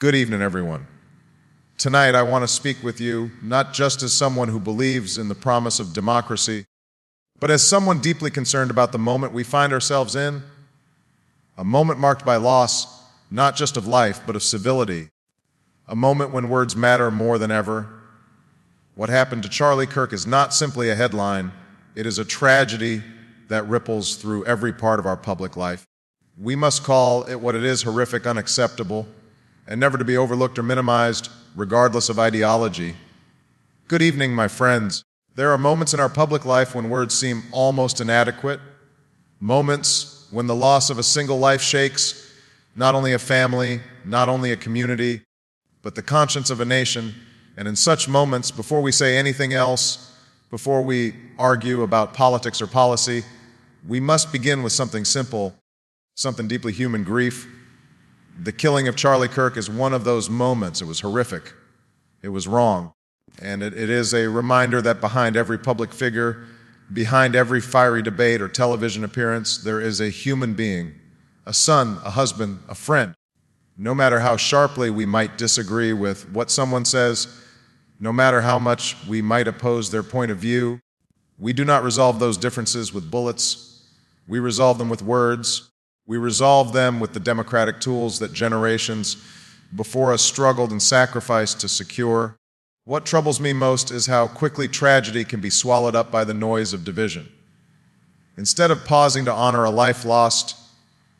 Good evening, everyone. Tonight, I want to speak with you not just as someone who believes in the promise of democracy, but as someone deeply concerned about the moment we find ourselves in, a moment marked by loss, not just of life, but of civility, a moment when words matter more than ever. What happened to Charlie Kirk is not simply a headline, it is a tragedy that ripples through every part of our public life. We must call it what it is: horrific, unacceptable, and never to be overlooked or minimized, regardless of ideology. Good evening, my friends. There are moments in our public life when words seem almost inadequate, moments when the loss of a single life shakes not only a family, not only a community, but the conscience of a nation. And in such moments, before we say anything else, before we argue about politics or policy, we must begin with something simple, something deeply human: grief. The killing of Charlie Kirk is one of those moments. It was horrific. It was wrong. And it is a reminder that behind every public figure, behind every fiery debate or television appearance, there is a human being, a son, a husband, a friend. No matter how sharply we might disagree with what someone says, no matter how much we might oppose their point of view, we do not resolve those differences with bullets. We resolve them with words. We resolve them with the democratic tools that generations before us struggled and sacrificed to secure. What troubles me most is how quickly tragedy can be swallowed up by the noise of division. Instead of pausing to honor a life lost,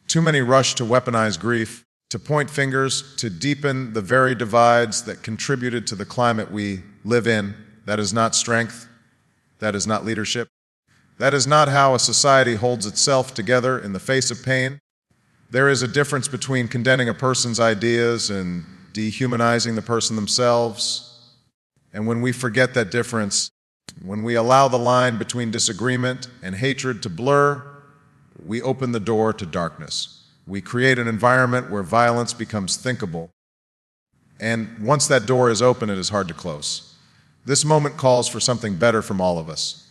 too many rush to weaponize grief, to point fingers, to deepen the very divides that contributed to the climate we live in. That is not strength. That is not leadership. That is not how a society holds itself together in the face of pain. There is a difference between condemning a person's ideas and dehumanizing the person themselves. And when we forget that difference, when we allow the line between disagreement and hatred to blur, we open the door to darkness. We create an environment where violence becomes thinkable. And once that door is open, it is hard to close. This moment calls for something better from all of us.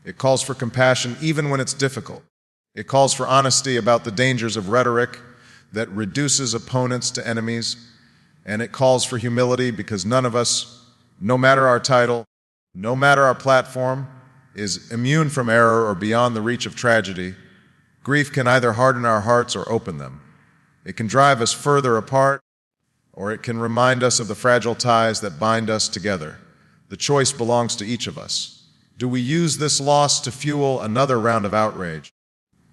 It calls for compassion even when it's difficult. It calls for honesty about the dangers of rhetoric that reduces opponents to enemies. And it calls for humility because none of us, no matter our title, no matter our platform, is immune from error or beyond the reach of tragedy. Grief can either harden our hearts or open them. It can drive us further apart, or it can remind us of the fragile ties that bind us together. The choice belongs to each of us. Do we use this loss to fuel another round of outrage?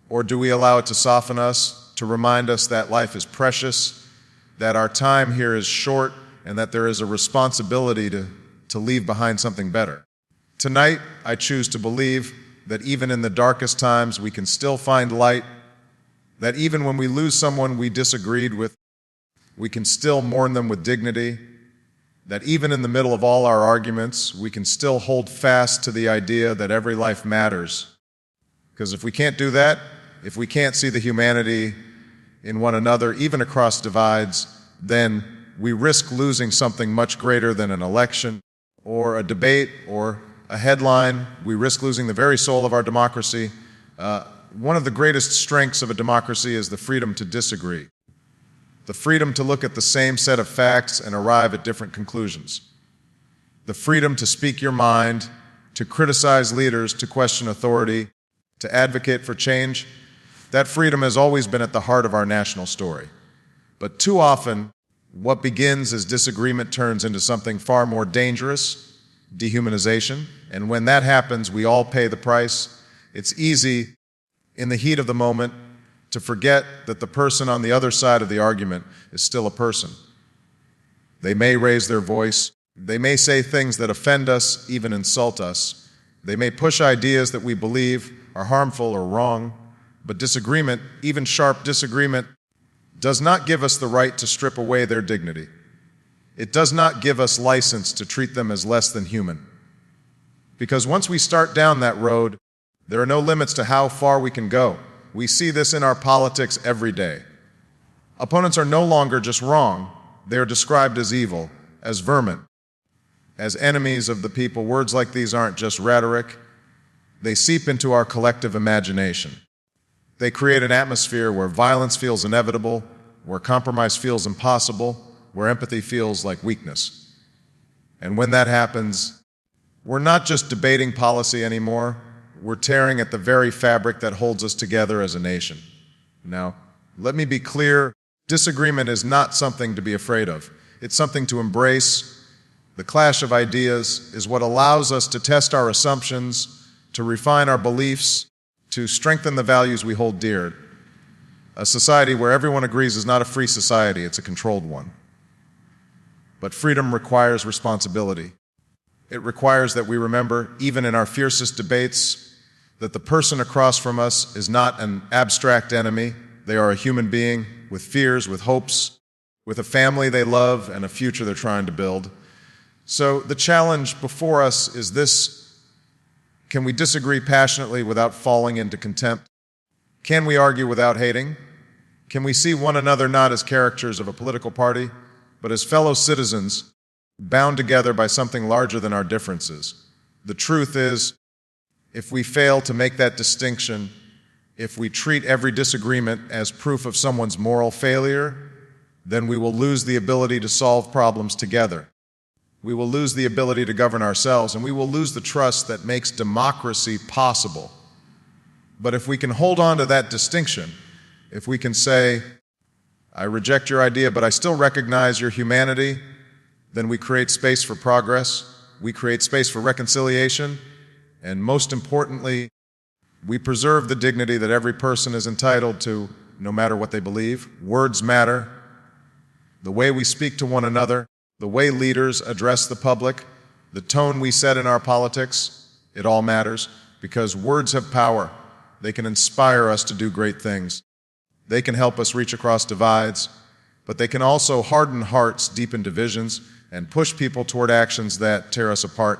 Or do we allow it to soften us, to remind us that life is precious, that our time here is short, and that there is a responsibility to leave behind something better? Tonight, I choose to believe that even in the darkest times, we can still find light, that even when we lose someone we disagreed with, we can still mourn them with dignity, that even in the middle of all our arguments, we can still hold fast to the idea that every life matters. Because if we can't do that, if we can't see the humanity in one another, even across divides, then we risk losing something much greater than an election or a debate or a headline. We risk losing the very soul of our democracy. One of the greatest strengths of a democracy is the freedom to disagree. The freedom to look at the same set of facts and arrive at different conclusions. The freedom to speak your mind, to criticize leaders, to question authority, to advocate for change. That freedom has always been at the heart of our national story. But too often, what begins as disagreement turns into something far more dangerous: dehumanization. And when that happens, we all pay the price. It's easy, in the heat of the moment, to forget that the person on the other side of the argument is still a person. They may raise their voice. They may say things that offend us, even insult us. They may push ideas that we believe are harmful or wrong. But disagreement, even sharp disagreement, does not give us the right to strip away their dignity. It does not give us license to treat them as less than human. Because once we start down that road, there are no limits to how far we can go. We see this in our politics every day. Opponents are no longer just wrong. They are described as evil, as vermin, as enemies of the people. Words like these aren't just rhetoric. They seep into our collective imagination. They create an atmosphere where violence feels inevitable, where compromise feels impossible, where empathy feels like weakness. And when that happens, we're not just debating policy anymore, we're tearing at the very fabric that holds us together as a nation. Now, let me be clear, disagreement is not something to be afraid of. It's something to embrace. The clash of ideas is what allows us to test our assumptions, to refine our beliefs, to strengthen the values we hold dear. A society where everyone agrees is not a free society, it's a controlled one. But freedom requires responsibility. It requires that we remember, even in our fiercest debates, that the person across from us is not an abstract enemy. They are a human being with fears, with hopes, with a family they love and a future they're trying to build. So the challenge before us is this: can we disagree passionately without falling into contempt? Can we argue without hating? Can we see one another not as caricatures of a political party, but as fellow citizens bound together by something larger than our differences? The truth is, if we fail to make that distinction, if we treat every disagreement as proof of someone's moral failure, then we will lose the ability to solve problems together. We will lose the ability to govern ourselves, and we will lose the trust that makes democracy possible. But if we can hold on to that distinction, if we can say, I reject your idea, but I still recognize your humanity, then we create space for progress, we create space for reconciliation, and most importantly, we preserve the dignity that every person is entitled to, no matter what they believe. Words matter. The way we speak to one another, the way leaders address the public, the tone we set in our politics, it all matters, because words have power. They can inspire us to do great things. They can help us reach across divides, but they can also harden hearts, deepen divisions, and push people toward actions that tear us apart.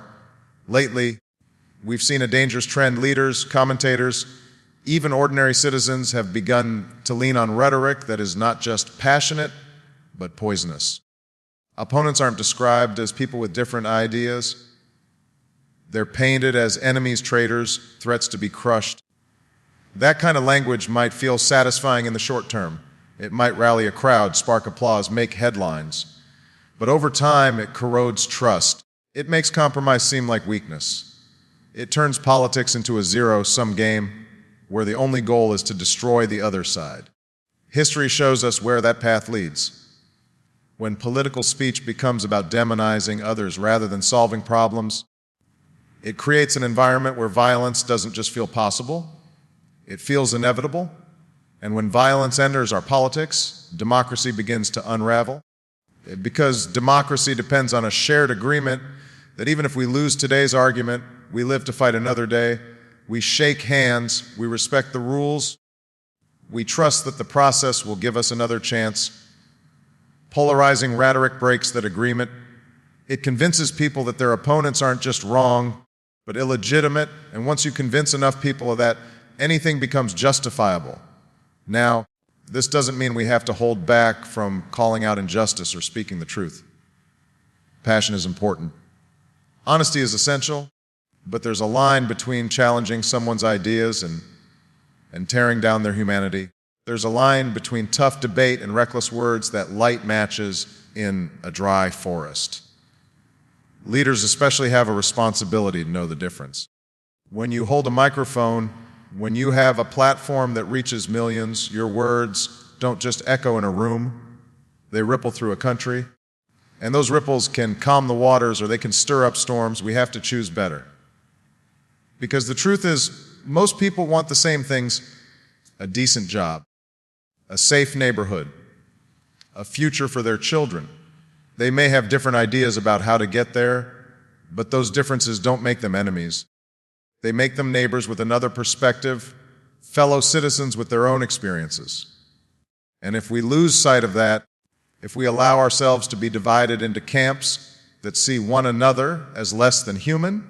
Lately, we've seen a dangerous trend. Leaders, commentators, even ordinary citizens have begun to lean on rhetoric that is not just passionate, but poisonous. Opponents aren't described as people with different ideas. They're painted as enemies, traitors, threats to be crushed. That kind of language might feel satisfying in the short term. It might rally a crowd, spark applause, make headlines. But over time, it corrodes trust. It makes compromise seem like weakness. It turns politics into a zero-sum game where the only goal is to destroy the other side. History shows us where that path leads. When political speech becomes about demonizing others rather than solving problems, it creates an environment where violence doesn't just feel possible, it feels inevitable. And when violence enters our politics, democracy begins to unravel. Because democracy depends on a shared agreement that even if we lose today's argument, we live to fight another day. We shake hands, we respect the rules, we trust that the process will give us another chance. Polarizing rhetoric breaks that agreement. It convinces people that their opponents aren't just wrong, but illegitimate. And once you convince enough people of that, anything becomes justifiable. Now, this doesn't mean we have to hold back from calling out injustice or speaking the truth. Passion is important. Honesty is essential, but there's a line between challenging someone's ideas and tearing down their humanity. There's a line between tough debate and reckless words that light matches in a dry forest. Leaders especially have a responsibility to know the difference. When you hold a microphone, when you have a platform that reaches millions, your words don't just echo in a room, they ripple through a country. And those ripples can calm the waters or they can stir up storms. We have to choose better. Because the truth is, most people want the same things: a decent job, a safe neighborhood, a future for their children. They may have different ideas about how to get there, but those differences don't make them enemies. They make them neighbors with another perspective, fellow citizens with their own experiences. And if we lose sight of that, if we allow ourselves to be divided into camps that see one another as less than human,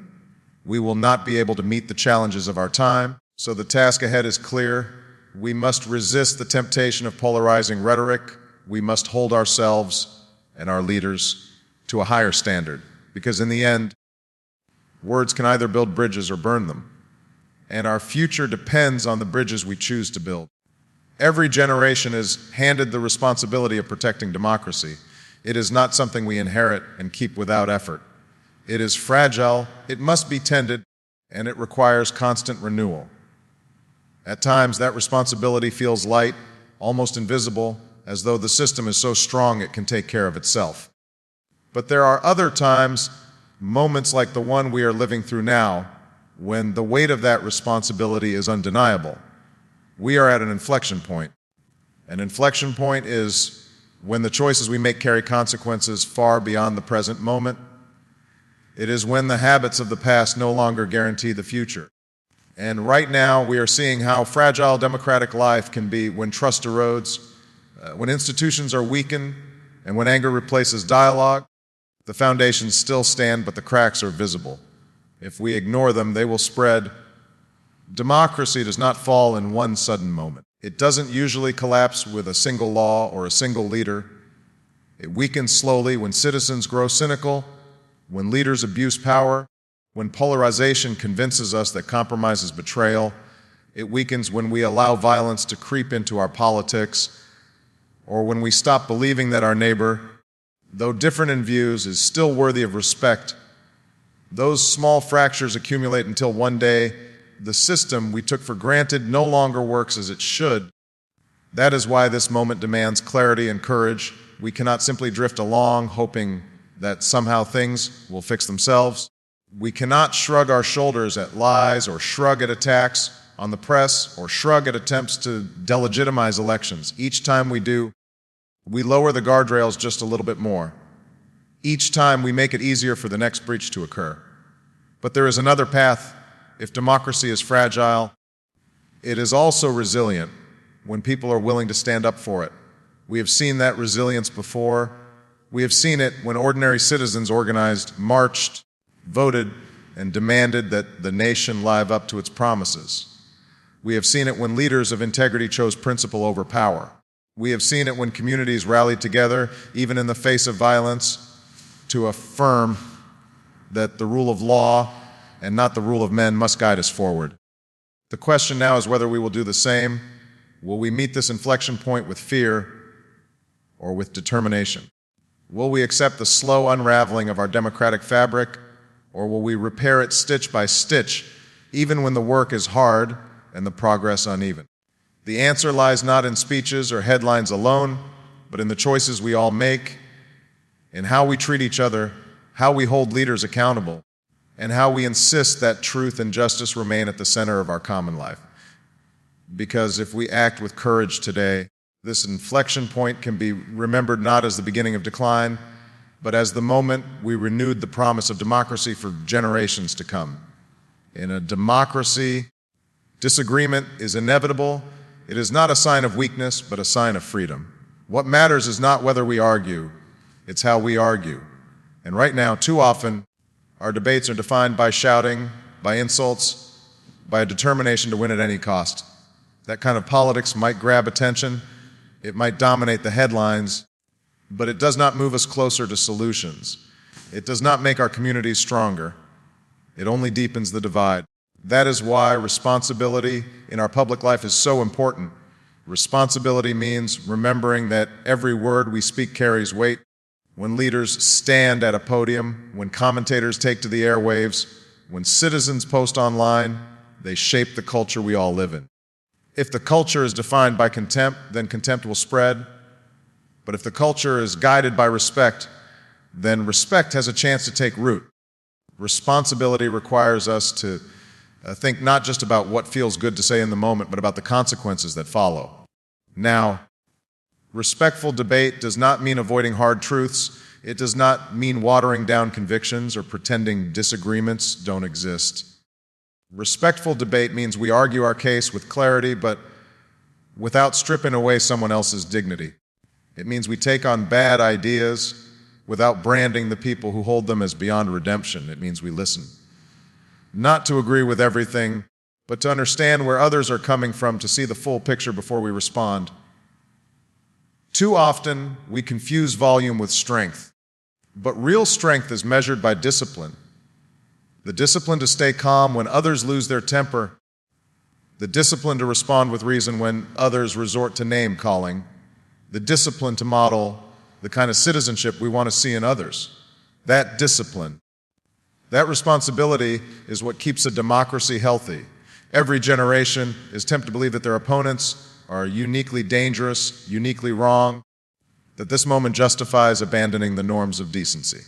we will not be able to meet the challenges of our time. So the task ahead is clear. We must resist the temptation of polarizing rhetoric. We must hold ourselves and our leaders to a higher standard, because in the end, words can either build bridges or burn them, and our future depends on the bridges we choose to build. Every generation is handed the responsibility of protecting democracy. It is not something we inherit and keep without effort. It is fragile, it must be tended, and it requires constant renewal. At times, that responsibility feels light, almost invisible, as though the system is so strong it can take care of itself. But there are other times, moments like the one we are living through now, when the weight of that responsibility is undeniable. We are at an inflection point. An inflection point is when the choices we make carry consequences far beyond the present moment. It is when the habits of the past no longer guarantee the future. And right now, we are seeing how fragile democratic life can be when trust erodes, when institutions are weakened, and when anger replaces dialogue. The foundations still stand, but the cracks are visible. If we ignore them, they will spread. Democracy does not fall in one sudden moment. It doesn't usually collapse with a single law or a single leader. It weakens slowly when citizens grow cynical, when leaders abuse power, when polarization convinces us that compromise is betrayal. It weakens when we allow violence to creep into our politics, or when we stop believing that our neighbor, though different in views, is still worthy of respect. Those small fractures accumulate until one day, the system we took for granted no longer works as it should. That is why this moment demands clarity and courage. We cannot simply drift along, hoping that somehow things will fix themselves. We cannot shrug our shoulders at lies or shrug at attacks on the press or shrug at attempts to delegitimize elections. Each time we do, we lower the guardrails just a little bit more. Each time we make it easier for the next breach to occur. But there is another path. If democracy is fragile, it is also resilient when people are willing to stand up for it. We have seen that resilience before. We have seen it when ordinary citizens organized, marched, voted, and demanded that the nation live up to its promises. We have seen it when leaders of integrity chose principle over power. We have seen it when communities rallied together, even in the face of violence, to affirm that the rule of law and not the rule of men must guide us forward. The question now is whether we will do the same. Will we meet this inflection point with fear or with determination? Will we accept the slow unraveling of our democratic fabric, or will we repair it stitch by stitch, even when the work is hard and the progress uneven? The answer lies not in speeches or headlines alone, but in the choices we all make, in how we treat each other, how we hold leaders accountable, and how we insist that truth and justice remain at the center of our common life. Because if we act with courage today, this inflection point can be remembered not as the beginning of decline, but as the moment we renewed the promise of democracy for generations to come. In a democracy, disagreement is inevitable. It is not a sign of weakness, but a sign of freedom. What matters is not whether we argue, it's how we argue. And right now, too often, our debates are defined by shouting, by insults, by a determination to win at any cost. That kind of politics might grab attention, it might dominate the headlines, but it does not move us closer to solutions. It does not make our communities stronger. It only deepens the divide. That is why responsibility in our public life is so important. Responsibility means remembering that every word we speak carries weight. When leaders stand at a podium, when commentators take to the airwaves, when citizens post online, they shape the culture we all live in. If the culture is defined by contempt, then contempt will spread. But if the culture is guided by respect, then respect has a chance to take root. Responsibility requires us to think not just about what feels good to say in the moment, but about the consequences that follow. Now, respectful debate does not mean avoiding hard truths. It does not mean watering down convictions or pretending disagreements don't exist. Respectful debate means we argue our case with clarity, but without stripping away someone else's dignity. It means we take on bad ideas without branding the people who hold them as beyond redemption. It means we listen. Not to agree with everything, but to understand where others are coming from, to see the full picture before we respond. Too often, we confuse volume with strength, but real strength is measured by discipline. The discipline to stay calm when others lose their temper. the discipline to respond with reason when others resort to name-calling, the discipline to model the kind of citizenship we want to see in others. That discipline, that responsibility is what keeps a democracy healthy. Every generation is tempted to believe that their opponents are uniquely dangerous, uniquely wrong, that this moment justifies abandoning the norms of decency.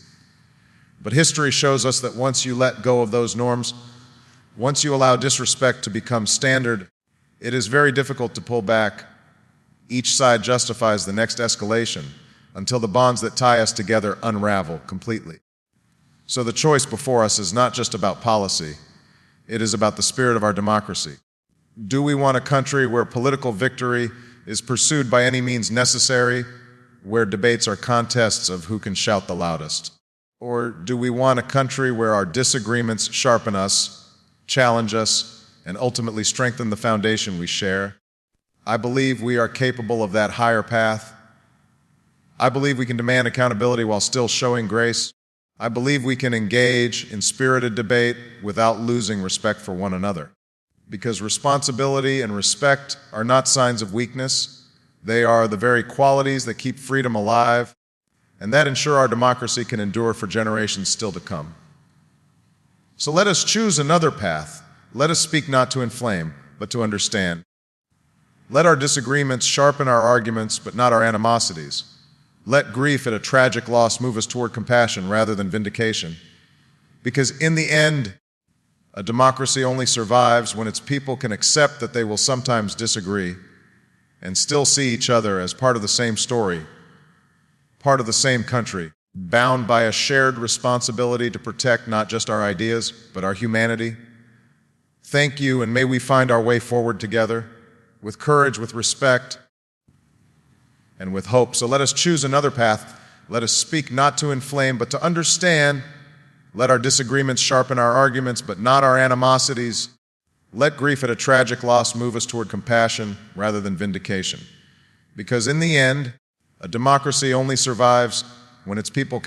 But history shows us that once you let go of those norms, once you allow disrespect to become standard, it is very difficult to pull back. Each side justifies the next escalation until the bonds that tie us together unravel completely. So the choice before us is not just about policy, it is about the spirit of our democracy. Do we want a country where political victory is pursued by any means necessary, where debates are contests of who can shout the loudest? Or do we want a country where our disagreements sharpen us, challenge us, and ultimately strengthen the foundation we share? I believe we are capable of that higher path. I believe we can demand accountability while still showing grace. I believe we can engage in spirited debate without losing respect for one another. Because responsibility and respect are not signs of weakness. They are the very qualities that keep freedom alive and that ensure our democracy can endure for generations still to come. So let us choose another path. Let us speak not to inflame, but to understand. Let our disagreements sharpen our arguments, but not our animosities. Let grief at a tragic loss move us toward compassion rather than vindication. Because in the end, a democracy only survives when its people can accept that they will sometimes disagree and still see each other as part of the same story, part of the same country, bound by a shared responsibility to protect not just our ideas, but our humanity. Thank you, and may we find our way forward together, with courage, with respect, and with hope. So let us choose another path. Let us speak not to inflame, but to understand. Let our disagreements sharpen our arguments, but not our animosities. Let grief at a tragic loss move us toward compassion rather than vindication. Because in the end, a democracy only survives when its people can